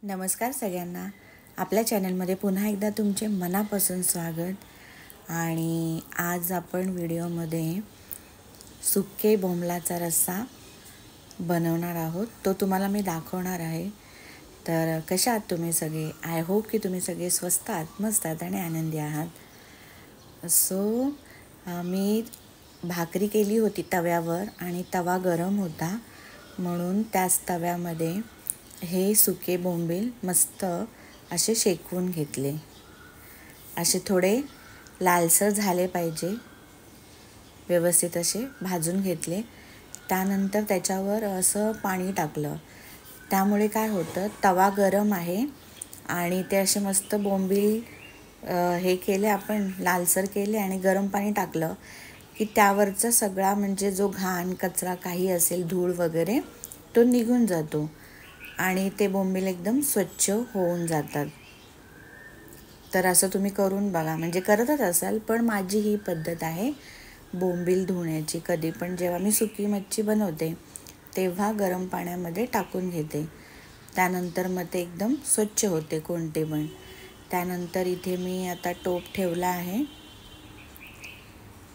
नमस्कार सगळ्यांना. आपल्या चॅनलमध्ये पुन्हा एकदा तुमचे मनापासून स्वागत. आणि आज आपण व्हिडिओमध्ये सुके बोंबलाचा रस्सा बनवणार आहोत. तो तुम्हाला मी दाखवणार आहे. तर कशा आहात तुम्ही सगळे? आय होप की तुम्ही सगळे स्वस्त आहात, मस्त आहात आणि आनंदी आहात. मी भाकरी केली होती तव्यावर आणि तवा गरम होता, म्हणून त्याच तव्यामध्ये हे सुके बोंबील मस्त असे शेकवून घेतले. असे थोडे लालसर झाले पाहिजे, व्यवस्थित असे भाजून घेतले. त्यानंतर त्याच्यावर असं पाणी टाकलं. त्यामुळे काय होतं, तवा गरम आहे आणि ते असे मस्त बोंबील हे केले, आपण लालसर केले आणि गरम पाणी टाकलं की त्यावरचा सगळा म्हणजे जो घाण कचरा काही असेल, धूळ वगैरे, तो निघून जातो आणि ते बोंबील एकदम स्वच्छ होऊन जातात. तर असं तुम्ही करून बघा. म्हणजे करतच असाल, पण माझी ही पद्धत आहे बोंबील धुण्याची. कधी पण जेव्हा मी सुकी मच्छी बनवते तेव्हा गरम पाण्यामध्ये टाकून घेते. त्यानंतर मग ते एकदम स्वच्छ होते कोणते पण. त्यानंतर इथे मी आता टोप ठेवला आहे.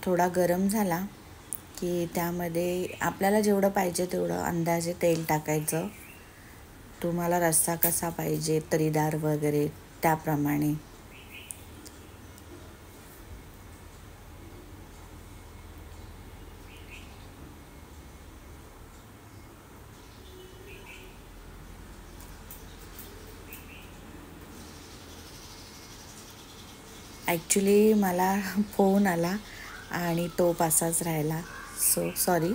थोडा गरम झाला की त्यामध्ये आपल्याला जेवढं पाहिजे तेवढं अंदाजे तेल टाकायचं. तुम्हाला रस्सा कसा पाहिजे, तरीदार वगैरे, त्याप्रमाणे. ॲक्च्युली मला फोन आला आणि टोप असाच राहिला, सो सॉरी.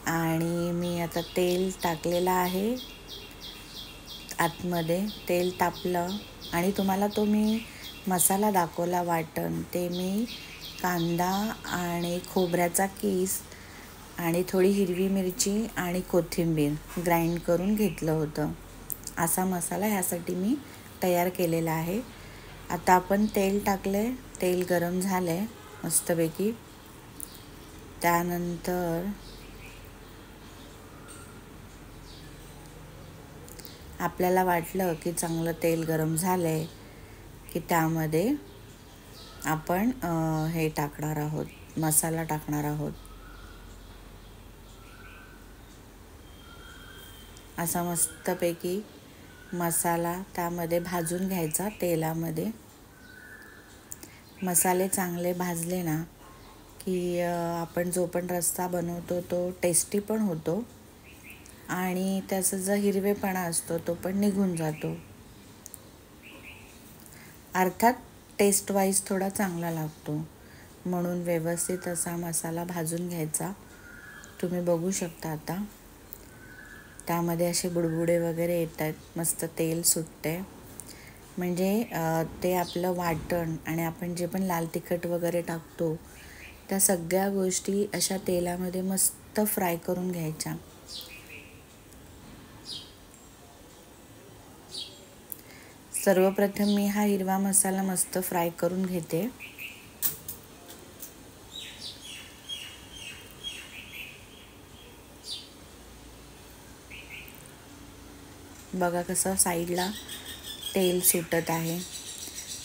आणि मी आता तेल टाकलेलं आहे. आतमध्ये तेल तापलं आणि तुम्हाला तो मी मसाला दाखवला, वाटण. ते मी कांदा आणि खोबऱ्याचा कीस आणि थोडी हिरवी मिरची आणि कोथिंबीर ग्राइंड करून घेतलं होतं. असा मसाला ह्यासाठी मी तयार केलेला आहे. आता आपण तेल टाकले, तेल गरम झालं आहे मस्तपैकी. त्यानंतर आपल्याला वाटलं की चांगलं तेल गरम झालं आहे की त्यामध्ये आपण हे टाकणार आहोत, मसाला टाकणार आहोत. असा मस्तपैकी मसाला त्यामध्ये भाजून घ्यायचा तेलामध्ये. मसाले चांगले भाजले ना की आपण जो पण रस्सा बनवतो तो टेस्टी पण होतो आणि त्याचा जो हिरवेपणा असतो तो पण निघून जातो. अर्थात टेस्ट वाईज थोडा चांगला लागतो, म्हणून व्यवस्थित असा मसाला भाजून घ्यायचा. तुम्ही बघू शकता आता त्यामध्ये असे बुडबुडे वगैरे येत आहेत, मस्त तेल सुटते. म्हणजे ते आपलं वाटण आणि आपण जे पण लाल तिखट वगैरे टाकतो त्या सगळ्या गोष्टी अशा तेलामध्ये मस्त फ्राय करून घ्यायच्या. सर्वप्रथम मी हा हिरवा मसाला मस्त फ्राय करून घेते. बघा कसं साईडला तेल सुटत आहे.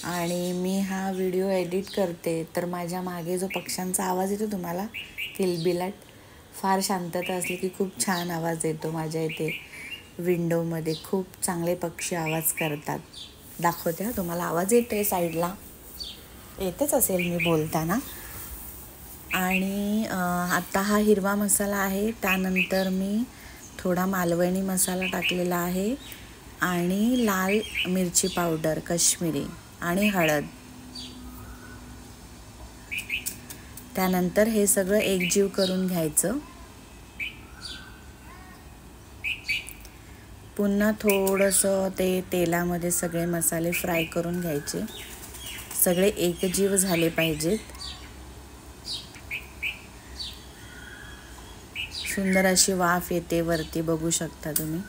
आणि मी हा व्हिडिओ एडिट करते तर माझ्या मागे जो पक्ष्यांचा आवाज येतो तुम्हाला, किलबिलाट, फार शांतता असली की खूप छान आवाज येतो. माझ्या इथे विंडोमध्ये खूप चांगले पक्षी आवाज करतात. दाखवते तुम्हाला, आवाज येते साईडला, येतेच असेल मी बोलताना. आणि आता हा हिरवा मसाला आहे. त्यानंतर मी थोडा मालवणी मसाला टाकलेला आहे आणि लाल मिरची पावडर, काश्मीरी, आणि हळद. त्यानंतर हे सगळं एकजीव करून घ्यायचं. पुन्हा थोडंसं ते तेलामध्ये सगळे मसाले फ्राय करून घ्यायचे. सगळे एकजीव झाले पाहिजेत. सुंदर अशी वाफ येते वरती, बघू शकता तुम्ही.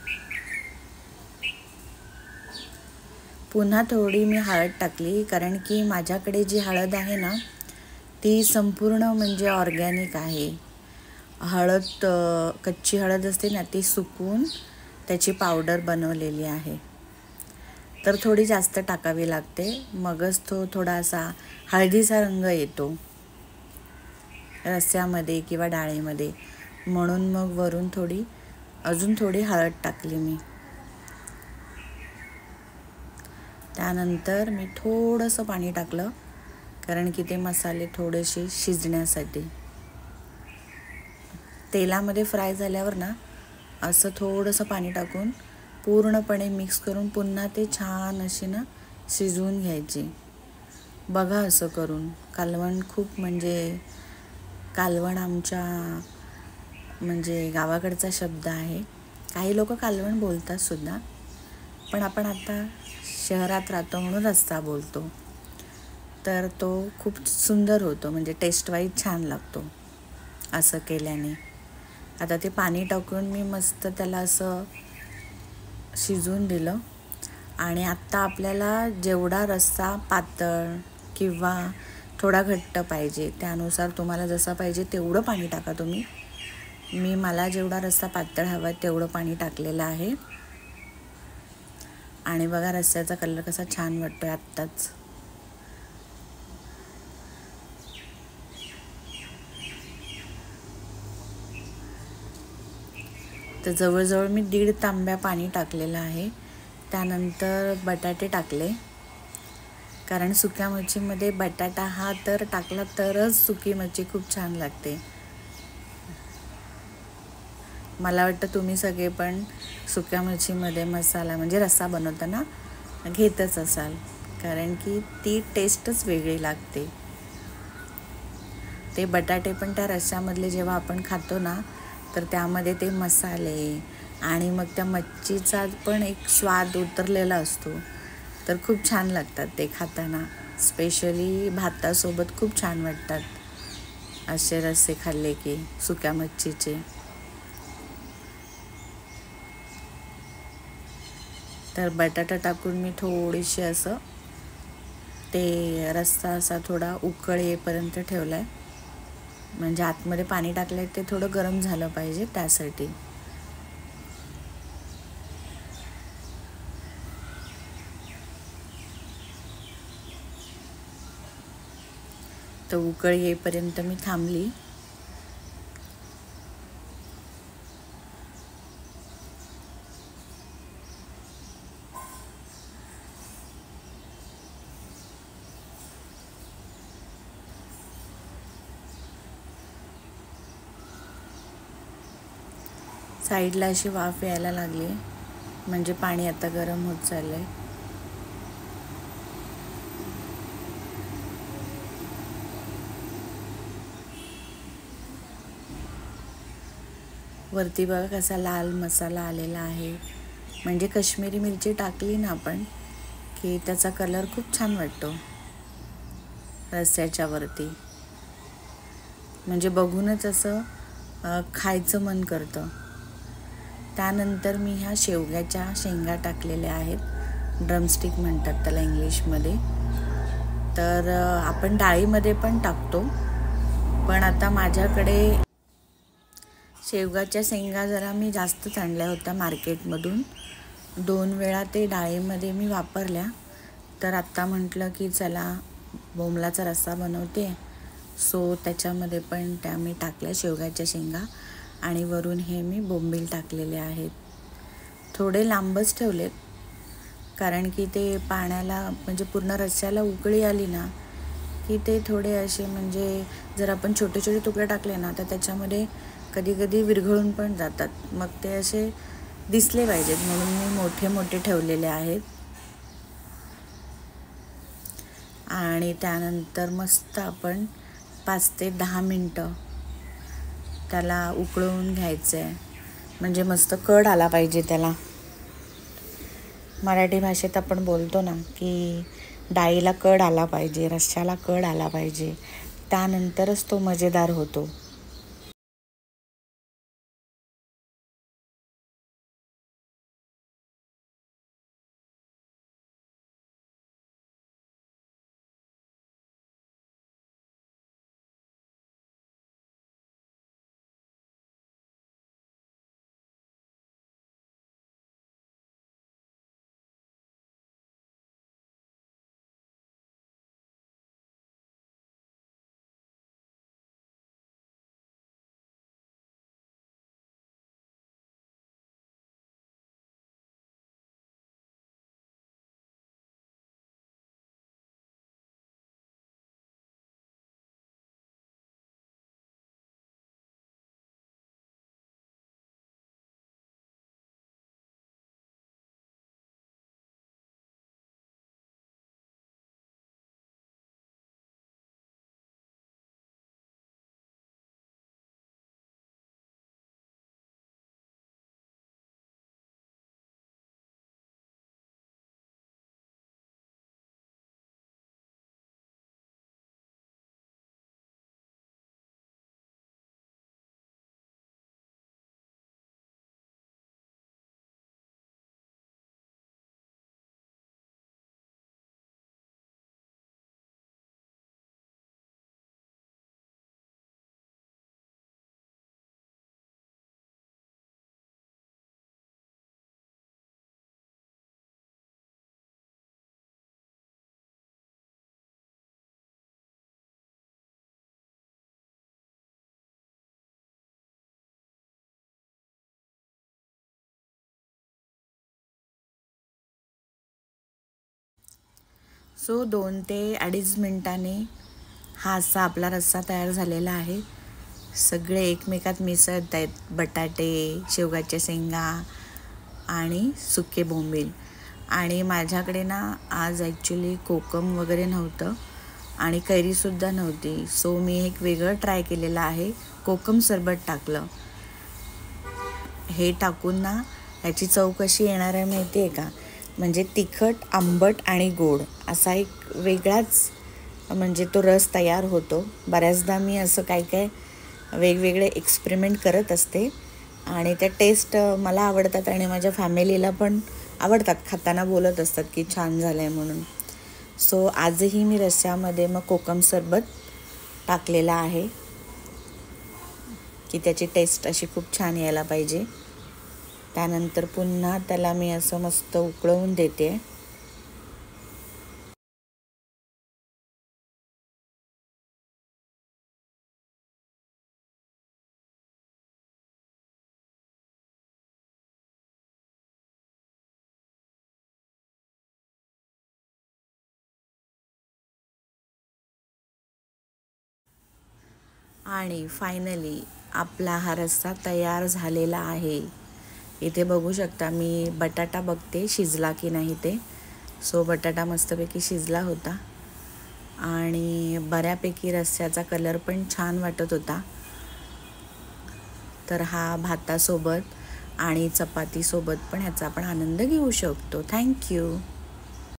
पुन्हा थोडी मी हळद टाकली, कारण की माझ्याकडे जी हळद आहे ना ती संपूर्ण म्हणजे ऑर्गॅनिक आहे. हळद, कच्ची हळद असते ना, ती सुकवून त्याची पावडर बनवलेली आहे. तर थोडी जास्त टाकावी लागते, मगच तो थोडासा हळदीचा रंग येतो रस्स्यामध्ये किंवा डाळीमध्ये. म्हणून मग वरून अजून थोडी हळद टाकली मी. त्यानंतर मी थोडंसं पाणी टाकलं, कारण की ते मसाले थोडेसे शिजण्यासाठी. तेलामध्ये फ्राय झाल्यावर ना असं थोडंसं पाणी टाकून पूर्णपणे मिक्स करून पुन्हा ते छान अशी ना शिजवून घ्यायची. बघा असं करून. कालवण आमच्या म्हणजे गावाकडचा शब्द आहे. काही लोक कालवण बोलतात सुद्धा, पण आपण आता शहरात राहतो म्हणून रस्सा बोलतो. तर तो खूप सुंदर होतो, म्हणजे टेस्ट वाईज छान लागतो असं केल्याने. आता ते पाणी टाकून मी मस्त त्याला असं शिजवून दिलं. आणि आत्ता आपल्याला जेवढा रस्सा पातळ किंवा थोडा घट्ट पाहिजे त्यानुसार तुम्हाला जसा पाहिजे तेवढं पाणी टाका तुम्ही. मला जेवढा रस्सा पातळ हवा तेवढं पाणी टाकलेलं आहे. आणि बघा रस्स्याचा कलर कसा छान वाटतोय आत्ताच. तर जवळजवळ मी 1.5 तांब्या पाणी टाकलेलं आहे. त्यानंतर बटाटे टाकले, कारण सुक्या मच्छीमध्ये बटाटा हा तर टाकला तरच सुकी मच्छी खूप छान लागते. मला वाटतं तुम्ही सगळे पण सुक्या मच्छीमध्ये मसाला म्हणजे रस्सा बनवताना घेतच असाल, कारण की ती टेस्टच वेगळी लागते. ते बटाटे पण त्या रस्स्यामधले जेव्हा आपण खातो ना, तर त्यामध्ये ते मसाले आणि मग त्या मच्छीचा पण एक स्वाद उतरलेला असतो. तर खूप छान लागतात ते खाताना. स्पेशली भातासोबत खूप छान वाटतात असे रस्से खाल्ले की सुक्या मच्छीचे. तर बटाटा टाकून मी थोडीशी असं ते रस्सा असा थोडा उकळ येईपर्यंत ठेवला आहे. म्हणजे आतमध्ये पाणी टाकलं ते थोडं गरम झालं पाहिजे त्यासाठी. तर उकळ येईपर्यंत मी थांबली. साईडला अशी वाफ यायला लागली, म्हणजे पाणी आता गरम होत चाललं आहे. वरती बघा कसा लाल मसाला आलेला आहे. म्हणजे काश्मीरी मिरची टाकली ना आपण की त्याचा कलर खूप छान वाटतो रस्स्याच्या वरती. म्हणजे बघूनच असं खायचं मन करतं. त्यानंतर मी ह्या शेवग्याच्या शेंगा टाकलेल्या आहेत. ड्रमस्टिक म्हणतात त्याला इंग्लिशमध्ये. तर आपण डाळीमध्ये पण टाकतो, पण आता माझ्याकडे शेवगाच्या शेंगा जरा मी जास्तच आणल्या होत्या मार्केटमधून. 2 वेळा ते डाळीमध्ये मी वापरल्या. तर आत्ता म्हटलं की चला बोंबलाचा रस्सा बनवते, सो त्याच्यामध्ये पण त्या मी टाकल्या शेवगाच्या शेंगा. आणि वरून हे मी बोंबील टाकलेले आहेत. थोडे लांबच ठेवलेत, कारण की ते पाण्याला म्हणजे पूर्ण रस्स्याला उकळी आली ना की ते थोडे असे, म्हणजे जर आपण छोटे छोटे तुकडे टाकले ना तर त्याच्यामध्ये कधी कधी विरघळून पण जातात. मग ते असे दिसले पाहिजेत म्हणून मी मोठे मोठे ठेवलेले आहेत. आणि त्यानंतर मस्त आपण 5 ते 10 मिनटं त्याला उकळवून घ्यायचं आहे. म्हणजे मस्त कड आला पाहिजे त्याला. मराठी भाषेत आपण बोलतो ना की डाळीला कड आला पाहिजे, रश्श्याला कड आला पाहिजे, त्यानंतरच तो मजेदार होतो. सो 2 ते 2.5 मिनिटांनी हा असा आपला रस्सा तयार झालेला आहे. सगळे एकमेकात मिसळत आहेत, बटाटे, शेवगाच्या शेंगा आणि सुके बोंबील. आणि माझ्याकडे ना आज ॲक्च्युली कोकम वगैरे नव्हतं आणि कैरीसुद्धा नव्हती. सो मी एक वेगळं ट्राय केलेलं आहे, कोकम सरबत टाकलं. हे टाकून ना ह्याची चव कशी येणार आहे माहिती आहे का? म्हणजे तिखट, आंबट आणि गोड असा एक वेगळाच म्हणजे तो रस तयार होतो. बऱ्याचदा मी असं काय काय वेगवेगळे एक्सपेरिमेंट करत असते आणि त्या टेस्ट मला आवडतात आणि माझ्या फॅमिलीला पण आवडतात. खाताना बोलत असतात की छान झालं आहे म्हणून. सो आजही मी रस्स्यामध्ये मग कोकम सरबत टाकलेला आहे की त्याची टेस्ट अशी खूप छान यायला पाहिजे. त्यानंतर पुन्हा त्याला मी असं मस्त उकळवून देते. आणि फायनली आपला हा रस्सा तयार झालेला आहे. इथे बघू शकता मी बटाटा बघते शिजला की नाही ते. सो बटाटा मस्तपैकी शिजला होता आणि बऱ्यापैकी रस्स्याचा कलर पण छान वाटत होता. तर हा भातासोबत आणि चपातीसोबत पण ह्याचा आपण आनंद घेऊ शकतो. थँक्यू.